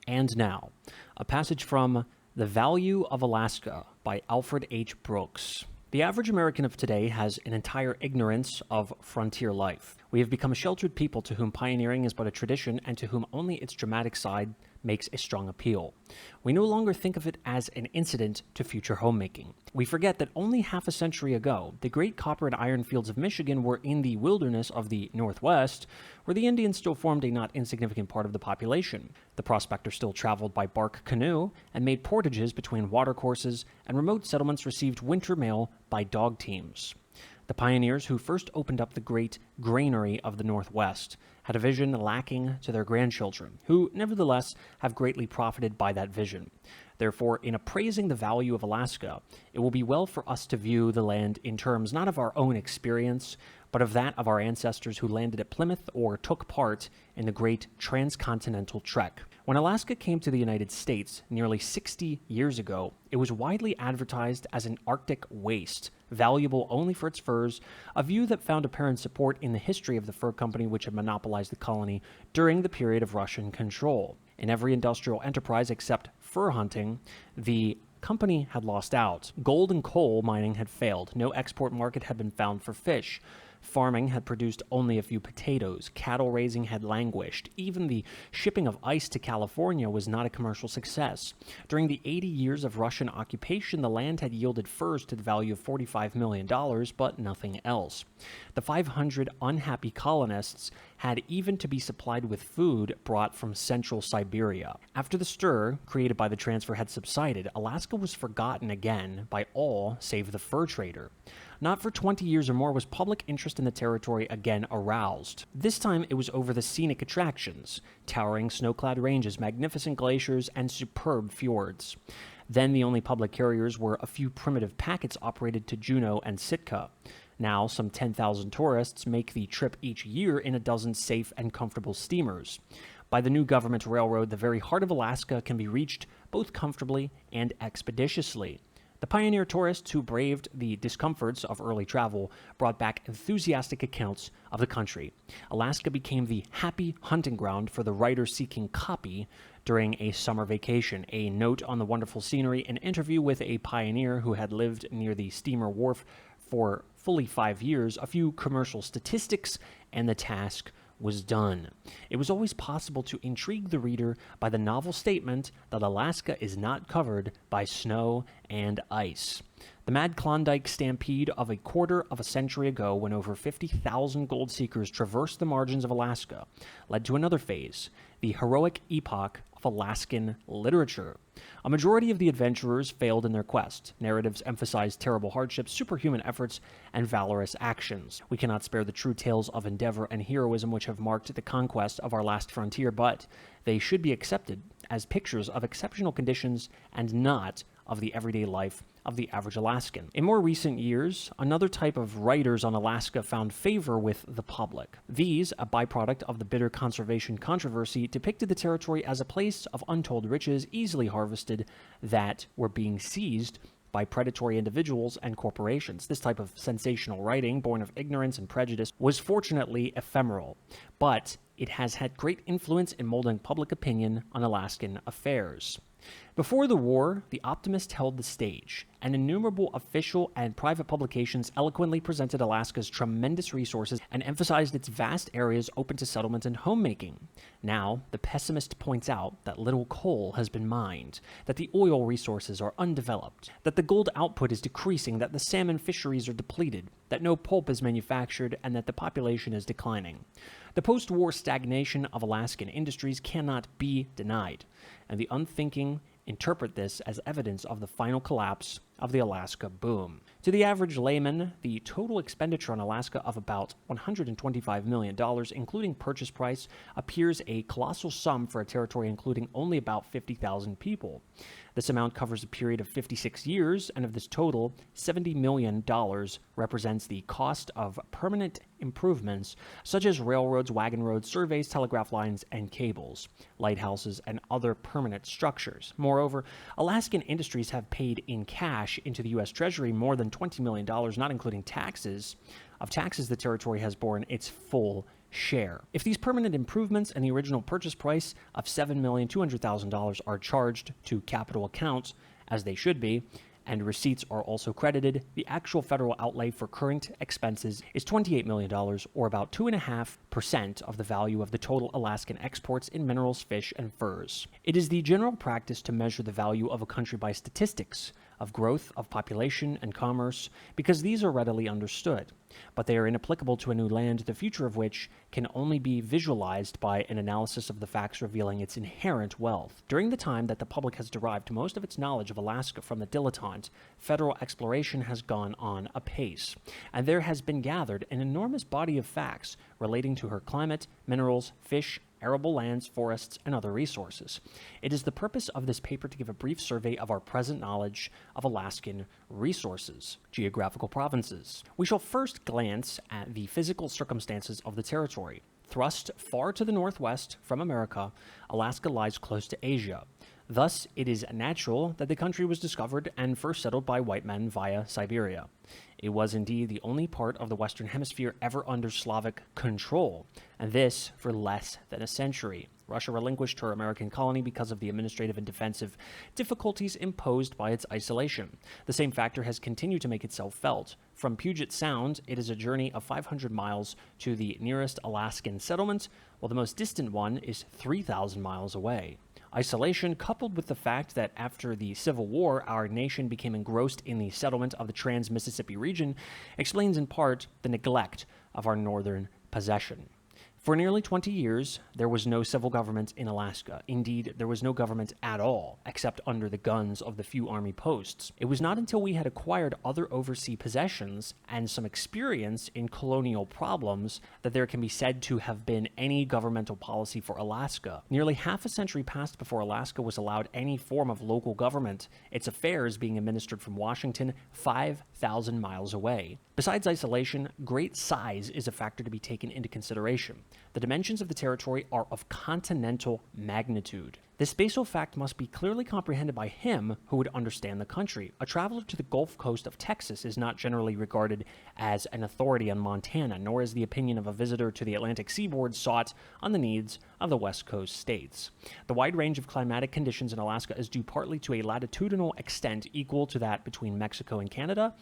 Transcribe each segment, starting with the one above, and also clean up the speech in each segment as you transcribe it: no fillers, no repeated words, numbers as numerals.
And now, a passage from The Value of Alaska by Alfred H. Brooks. The average American of today has an entire ignorance of frontier life. We have become a sheltered people to whom pioneering is but a tradition and to whom only its dramatic side makes a strong appeal. We no longer think of it as an incident to future homemaking. We forget that only half a century ago, the great copper and iron fields of Michigan were in the wilderness of the Northwest, where the Indians still formed a not insignificant part of the population. The prospector still traveled by bark canoe and made portages between watercourses, and remote settlements received winter mail by dog teams. The pioneers who first opened up the great granary of the Northwest had a vision lacking to their grandchildren, who nevertheless have greatly profited by that vision. Therefore, in appraising the value of Alaska, it will be well for us to view the land in terms not of our own experience, but of that of our ancestors who landed at Plymouth or took part in the great transcontinental trek. When Alaska came to the United States nearly 60 years ago, it was widely advertised as an Arctic waste, valuable only for its furs, a view that found apparent support in the history of the fur company which had monopolized the colony during the period of Russian control. In every industrial enterprise except fur hunting, the company had lost out. Gold and coal mining had failed. No export market had been found for fish. Farming had produced only a few potatoes. Cattle raising had languished. Even the shipping of ice to California was not a commercial success. During the 80 years of Russian occupation, the land had yielded furs to the value of $45 million, but nothing else. The 500 unhappy colonists had even to be supplied with food brought from central Siberia. After the stir created by the transfer had subsided, Alaska was forgotten again by all save the fur trader. Not for 20 years or more was public interest in the territory again aroused. This time it was over the scenic attractions, towering snow-clad ranges, magnificent glaciers, and superb fjords. Then the only public carriers were a few primitive packets operated to Juneau and Sitka. Now, some 10,000 tourists make the trip each year in a dozen safe and comfortable steamers. By the new government railroad, the very heart of Alaska can be reached both comfortably and expeditiously. The pioneer tourists who braved the discomforts of early travel brought back enthusiastic accounts of the country. Alaska became the happy hunting ground for the writer seeking copy during a summer vacation. A note on the wonderful scenery, an interview with a pioneer who had lived near the steamer wharf for fully 5 years, a few commercial statistics, and the task was done. It was always possible to intrigue the reader by the novel statement that Alaska is not covered by snow and ice. The mad Klondike stampede of a quarter of a century ago, when over 50,000 gold seekers traversed the margins of Alaska, led to another phase, the heroic epoch of Alaskan literature. A majority of the adventurers failed in their quest. Narratives emphasized terrible hardships, superhuman efforts, and valorous actions. We cannot spare the true tales of endeavor and heroism which have marked the conquest of our last frontier, but they should be accepted as pictures of exceptional conditions and not of the everyday life of the average Alaskan. In more recent years, another type of writers on Alaska found favor with the public. These, a byproduct of the bitter conservation controversy, depicted the territory as a place of untold riches easily harvested that were being seized by predatory individuals and corporations. This type of sensational writing, born of ignorance and prejudice, was fortunately ephemeral, but it has had great influence in molding public opinion on Alaskan affairs. Before the war, the optimist held the stage, and innumerable official and private publications eloquently presented Alaska's tremendous resources and emphasized its vast areas open to settlement and homemaking. Now, the pessimist points out that little coal has been mined, that the oil resources are undeveloped, that the gold output is decreasing, that the salmon fisheries are depleted, that no pulp is manufactured, and that the population is declining. The post-war stagnation of Alaskan industries cannot be denied, and the unthinking interpret this as evidence of the final collapse of the Alaska boom. To the average layman, the total expenditure on Alaska of about $125 million, including purchase price, appears a colossal sum for a territory including only about 50,000 people. This amount covers a period of 56 years, and of this total, $70 million represents the cost of permanent improvements such as railroads, wagon roads, surveys, telegraph lines, and cables, lighthouses, and other permanent structures. Moreover, Alaskan industries have paid in cash into the U.S. Treasury more than $20 million, not including taxes. Of taxes, the territory has borne its full share. If these permanent improvements and the original purchase price of $7,200,000 are charged to capital accounts, as they should be, and receipts are also credited, the actual federal outlay for current expenses is $28 million, or about 2.5% of the value of the total Alaskan exports in minerals, fish, and furs. It is the general practice to measure the value of a country by statistics of growth, of population, and commerce, because these are readily understood, but they are inapplicable to a new land, the future of which can only be visualized by an analysis of the facts revealing its inherent wealth. During the time that the public has derived most of its knowledge of Alaska from the dilettante, federal exploration has gone on apace, and there has been gathered an enormous body of facts relating to her climate, minerals, fish, arable lands, forests, and other resources. It is the purpose of this paper to give a brief survey of our present knowledge of Alaskan resources, geographical provinces. We shall first glance at the physical circumstances of the territory. Thrust far to the northwest from America, Alaska lies close to Asia. Thus, it is natural that the country was discovered and first settled by white men via Siberia. It was indeed the only part of the Western Hemisphere ever under Slavic control, and this for less than a century. Russia relinquished her American colony because of the administrative and defensive difficulties imposed by its isolation. The same factor has continued to make itself felt. From Puget Sound, it is a journey of 500 miles to the nearest Alaskan settlement, while the most distant one is 3,000 miles away. Isolation, coupled with the fact that after the Civil War, our nation became engrossed in the settlement of the Trans-Mississippi region, explains in part the neglect of our northern possession. For nearly 20 years, there was no civil government in Alaska. Indeed, there was no government at all, except under the guns of the few army posts. It was not until we had acquired other overseas possessions and some experience in colonial problems that there can be said to have been any governmental policy for Alaska. Nearly half a century passed before Alaska was allowed any form of local government, its affairs being administered from Washington 5,000 miles away. Besides isolation, great size is a factor to be taken into consideration. The dimensions of the territory are of continental magnitude. This spatial fact must be clearly comprehended by him who would understand the country. A traveler to the Gulf Coast of Texas is not generally regarded as an authority on Montana, nor is the opinion of a visitor to the Atlantic seaboard sought on the needs of the West Coast states. The wide range of climatic conditions in Alaska is due partly to a latitudinal extent equal to that between Mexico and Canada,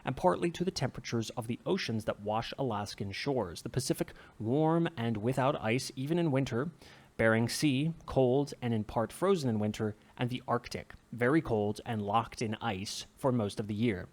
and partly to the temperatures of the oceans that wash Alaskan shores. The Pacific, warm and without ice, even in winter. Bering Sea, cold and in part frozen in winter, and the Arctic, very cold and locked in ice for most of the year.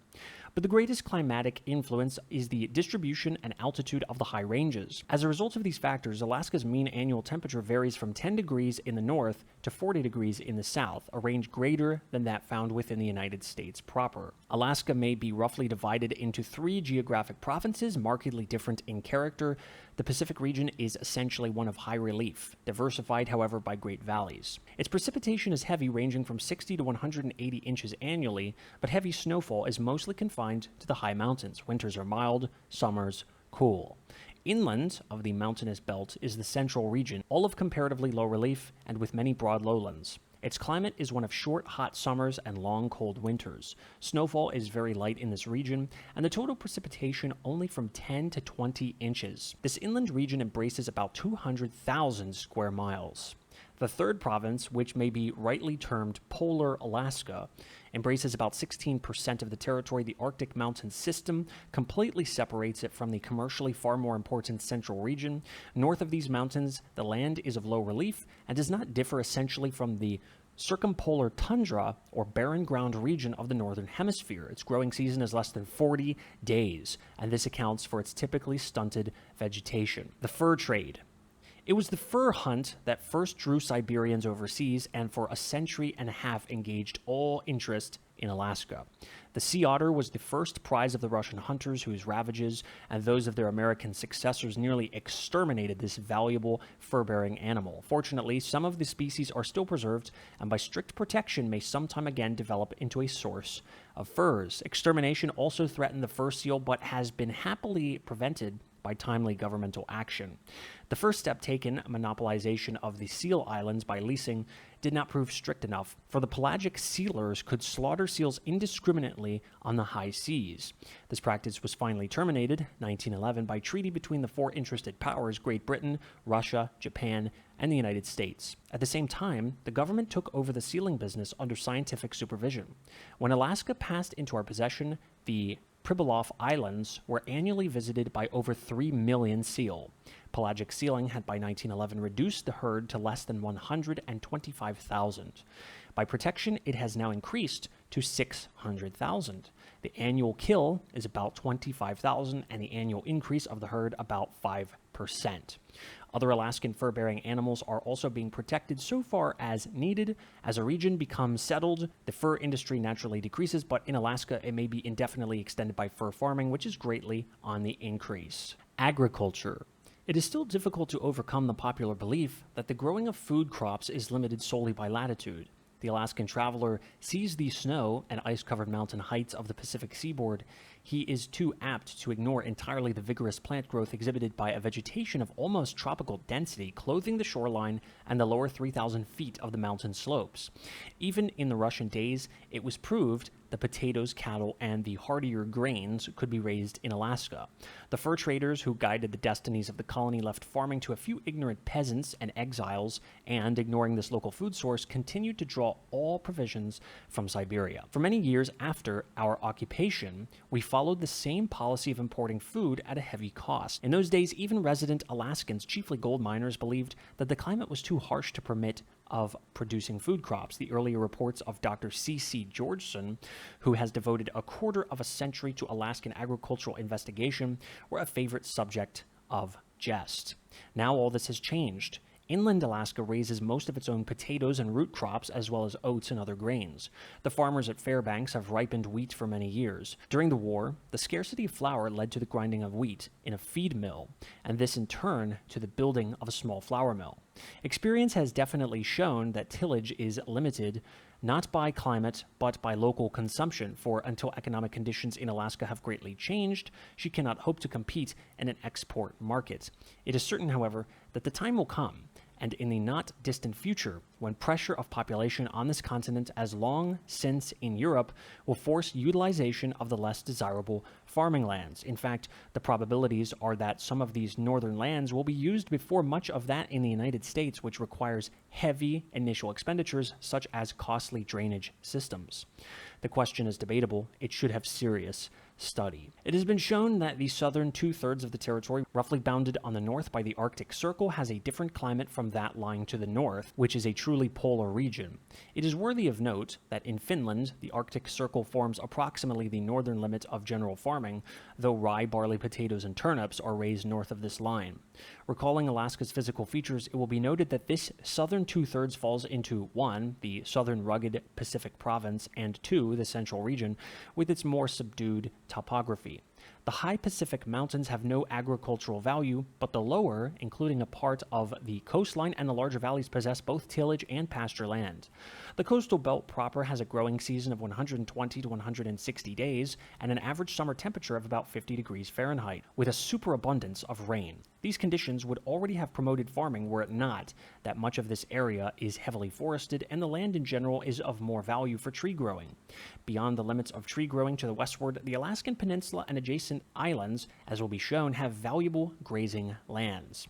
But the greatest climatic influence is the distribution and altitude of the high ranges. As a result of these factors, Alaska's mean annual temperature varies from 10 degrees in the north to 40 degrees in the south, a range greater than that found within the United States proper. Alaska may be roughly divided into 3 geographic provinces, markedly different in character. The Pacific region is essentially one of high relief, diversified, however, by great valleys. Its precipitation is heavy, ranging from 60 to 180 inches annually, but heavy snowfall is mostly confined to the high mountains. Winters are mild, summers cool. Inland of the mountainous belt is the central region, all of comparatively low relief and with many broad lowlands. Its climate is one of short, hot summers and long, cold winters. Snowfall is very light in this region, and the total precipitation only from 10 to 20 inches. This inland region embraces about 200,000 square miles. The third province, which may be rightly termed Polar Alaska, embraces about 16% of the territory. The Arctic mountain system completely separates it from the commercially far more important central region. North of these mountains, the land is of low relief and does not differ essentially from the circumpolar tundra or barren ground region of the northern hemisphere. Its growing season is less than 40 days, and this accounts for its typically stunted vegetation. The fur trade. It was the fur hunt that first drew Siberians overseas and for a century and a half engaged all interest in Alaska. The sea otter was the first prize of the Russian hunters, whose ravages and those of their American successors nearly exterminated this valuable fur-bearing animal. Fortunately, some of the species are still preserved and by strict protection may sometime again develop into a source of furs. Extermination also threatened the fur seal, but has been happily prevented by timely governmental action. The first step taken, monopolization of the seal islands by leasing, did not prove strict enough, for the pelagic sealers could slaughter seals indiscriminately on the high seas. This practice was finally terminated, 1911, by treaty between the four interested powers, Great Britain, Russia, Japan, and the United States. At the same time, the government took over the sealing business under scientific supervision. When Alaska passed into our possession, the Pribilof Islands were annually visited by over 3 million seal. Pelagic sealing had by 1911 reduced the herd to less than 125,000. By protection, it has now increased to 600,000. The annual kill is about 25,000 and the annual increase of the herd about 5%. Other Alaskan fur-bearing animals are also being protected so far as needed. As a region becomes settled, the fur industry naturally decreases, but in Alaska it may be indefinitely extended by fur farming, which is greatly on the increase. Agriculture. It is still difficult to overcome the popular belief that the growing of food crops is limited solely by latitude. The Alaskan traveler sees the snow and ice-covered mountain heights of the Pacific seaboard. He is too apt to ignore entirely the vigorous plant growth exhibited by a vegetation of almost tropical density clothing the shoreline and the lower 3,000 feet of the mountain slopes. Even in the Russian days, it was proved the potatoes, cattle, and the hardier grains could be raised in Alaska. The fur traders who guided the destinies of the colony left farming to a few ignorant peasants and exiles, and, ignoring this local food source, continued to draw all provisions from Siberia. For many years after our occupation, we followed the same policy of importing food at a heavy cost. In those days, even resident Alaskans, chiefly gold miners, believed that the climate was too harsh to permit of producing food crops. The earlier reports of Dr. C.C. Georgeson, who has devoted a quarter of a century to Alaskan agricultural investigation, were a favorite subject of jest. Now all this has changed. Inland Alaska raises most of its own potatoes and root crops, as well as oats and other grains. The farmers at Fairbanks have ripened wheat for many years. During the war, the scarcity of flour led to the grinding of wheat in a feed mill, and this in turn to the building of a small flour mill. Experience has definitely shown that tillage is limited not by climate, but by local consumption, for until economic conditions in Alaska have greatly changed, she cannot hope to compete in an export market. It is certain, however, that the time will come, and in the not distant future, when pressure of population on this continent, as long since in Europe, will force utilization of the less desirable farming lands. In fact, the probabilities are that some of these northern lands will be used before much of that in the United States, which requires heavy initial expenditures, such as costly drainage systems. The question is debatable. It should have serious study. It has been shown that the southern two-thirds of the territory, roughly bounded on the north by the Arctic Circle, has a different climate from that lying to the north, which is a truly polar region. It is worthy of note that in Finland, the Arctic Circle forms approximately the northern limit of general farming, though rye, barley, potatoes, and turnips are raised north of this line. Recalling Alaska's physical features, it will be noted that this southern two-thirds falls into 1, the southern rugged Pacific province, and 2, the central region, with its more subdued topography. The high Pacific mountains have no agricultural value, but the lower, including a part of the coastline and the larger valleys, possess both tillage and pasture land. The coastal belt proper has a growing season of 120 to 160 days and an average summer temperature of about 50 degrees Fahrenheit, with a superabundance of rain. These conditions would already have promoted farming were it not that much of this area is heavily forested and the land in general is of more value for tree growing. Beyond the limits of tree growing to the westward, the Alaskan Peninsula and adjacent islands, as will be shown, have valuable grazing lands.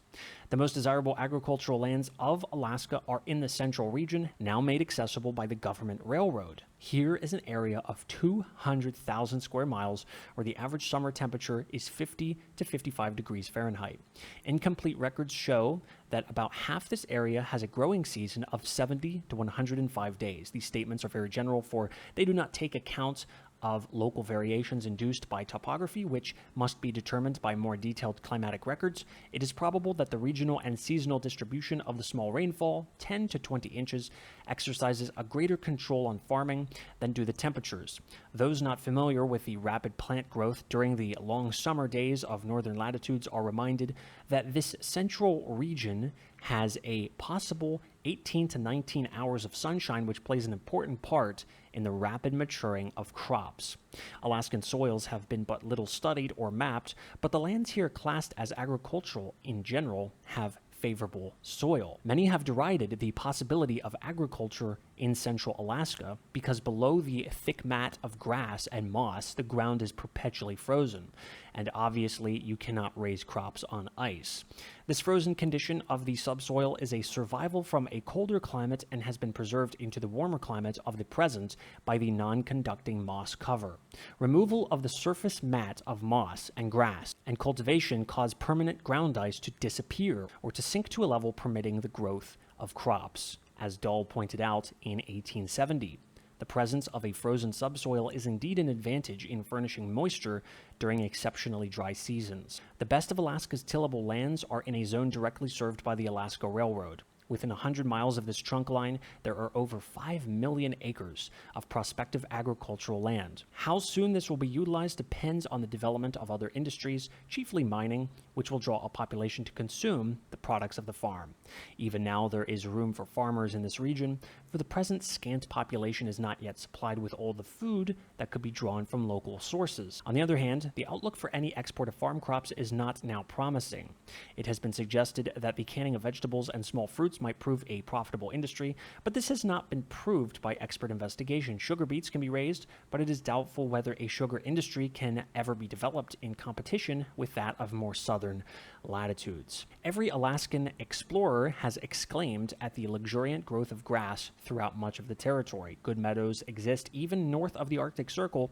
The most desirable agricultural lands of Alaska are in the central region, now made accessible by the government railroad. Here is an area of 200,000 square miles where the average summer temperature is 50 to 55 degrees Fahrenheit. Incomplete records show that about half this area has a growing season of 70 to 105 days. These statements are very general, for they do not take account of local variations induced by topography, which must be determined by more detailed climatic records. It is probable that the regional and seasonal distribution of the small rainfall, 10 to 20 inches, exercises a greater control on farming than do the temperatures. Those not familiar with the rapid plant growth during the long summer days of northern latitudes are reminded that this central region has a possible 18 to 19 hours of sunshine, which plays an important part in the rapid maturing of crops. Alaskan soils have been but little studied or mapped, but the lands here classed as agricultural in general have favorable soil. Many have derided the possibility of agriculture in central Alaska because below the thick mat of grass and moss, the ground is perpetually frozen, and obviously you cannot raise crops on ice. This frozen condition of the subsoil is a survival from a colder climate and has been preserved into the warmer climate of the present by the non-conducting moss cover. Removal of the surface mat of moss and grass and cultivation cause permanent ground ice to disappear or to sink to a level permitting the growth of crops. As Dahl pointed out in 1870, the presence of a frozen subsoil is indeed an advantage in furnishing moisture during exceptionally dry seasons. The best of Alaska's tillable lands are in a zone directly served by the Alaska Railroad. Within 100 miles of this trunk line, there are over 5 million acres of prospective agricultural land. How soon this will be utilized depends on the development of other industries, chiefly mining, which will draw a population to consume the products of the farm. Even now, there is room for farmers in this region, for the present scant population is not yet supplied with all the food that could be drawn from local sources. On the other hand, the outlook for any export of farm crops is not now promising. It has been suggested that the canning of vegetables and small fruits might prove a profitable industry, but this has not been proved by expert investigation. Sugar beets can be raised, but it is doubtful whether a sugar industry can ever be developed in competition with that of more southern latitudes. Every Alaskan explorer has exclaimed at the luxuriant growth of grass throughout much of the territory. Good meadows exist even north of the Arctic Circle,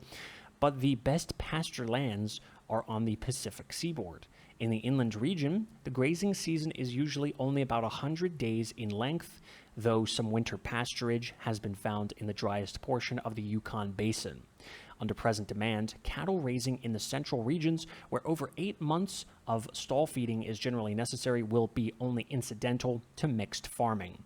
but the best pasture lands are on the Pacific seaboard. In the inland region, the grazing season is usually only about 100 days in length, though some winter pasturage has been found in the driest portion of the Yukon Basin. Under present demand, cattle raising in the central regions, where over 8 months of stall feeding is generally necessary, will be only incidental to mixed farming.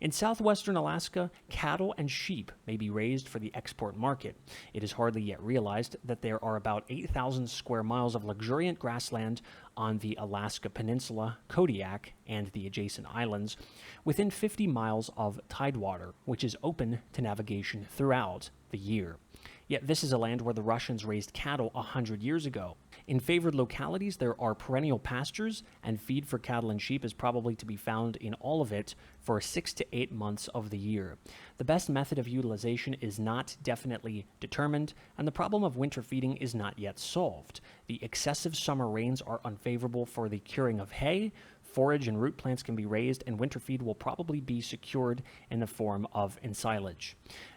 In southwestern Alaska, cattle and sheep may be raised for the export market. It is hardly yet realized that there are about 8,000 square miles of luxuriant grassland on the Alaska Peninsula, Kodiak, and the adjacent islands, within 50 miles of tidewater, which is open to navigation throughout the year. Yet this is a land where the Russians raised cattle 100 years ago. In favored localities, there are perennial pastures, and feed for cattle and sheep is probably to be found in all of it for 6 to 8 months of the year. The best method of utilization is not definitely determined, and the problem of winter feeding is not yet solved. The excessive summer rains are unfavorable for the curing of hay. Forage and root plants can be raised, and winter feed will probably be secured in the form of ensilage.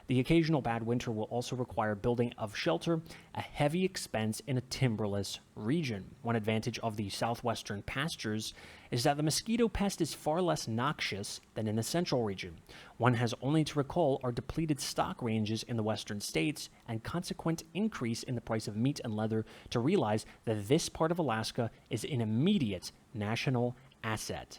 The occasional bad winter will also require building of shelter, a heavy expense in a timberless region. One advantage of the southwestern pastures is that the mosquito pest is far less noxious than in the central region. One has only to recall our depleted stock ranges in the western states and consequent increase in the price of meat and leather to realize that this part of Alaska is an immediate national asset.